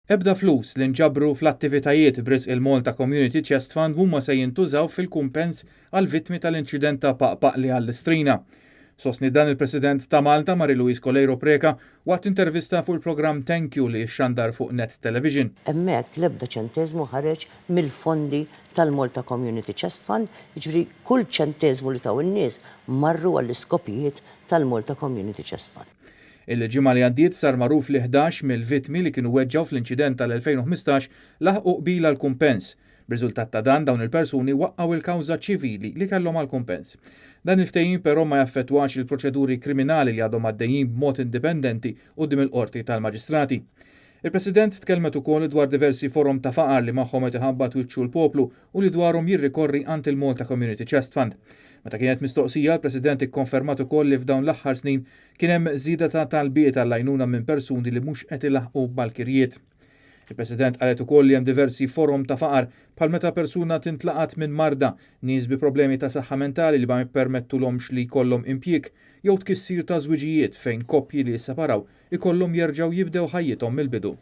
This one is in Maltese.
Ebda flus li nġabru fl-attivitajiet b'risq il-Malta Community Chest Fund huma se jintużaw fil-kumpens għal vittmi tal-inċident ta' Paqpaq li għall-Istrina. Sostni dan il-President ta' Malta Mari-Louise Coleiro Preca waqt intervista fuq il-programm Thank You li xandar fuq Net Television. Hemmhekk l-ebda ċenteżmu ħareġ mill-fondi tal-Malta Community Chest Fund, jiġifieri kull ċenteżmu li taw in-nies marru għall-iskopijiet tal-Malta Community Chest Fund. Il-ġimgħa li għaddiet sar magħruf li 11 mill-vittmi li kienu weġġaw fl-inċident tal-2015 laħqu qbil għall-kumpens. B'riżultat ta' dan dawn il-persuni waqqgħu il-kawża ċivili li kellhom għall-kumpens. Dan il-ftehim però ma jaffettwax il-proċeduri kriminali li għadhom għaddejjin b'mod indipendenti quddiem il-qorti tal-Maġistrati. Il-President tkellmet ukoll dwar diversi forum ta' faqar li magħhom qed iħabbat wiċċu l-poplu u li dwarhom jirrikorri ant il-Malta Community Chest Fund. Meta kienet mistoqsija, il-President ikkonfermat ukoll li f'dawn l-aħħar snin kien hemm żieda ta' talbiet għall-għajnuna minn persuni li mhux qed ilaħqu mal-kirjiet. Il-President qalet ukoll li hemm diversi forum ta' faqar bħal meta persuna tintlaqat minn marda, nies bi problemi ta' saħħa mentali li ma jippermettulhomx li jkollhom impjieg jew tkissir ta' żwiġijiet fejn koppji li jisseparaw ikollhom jerġgħu jibdew ħajjithom mill-bidu.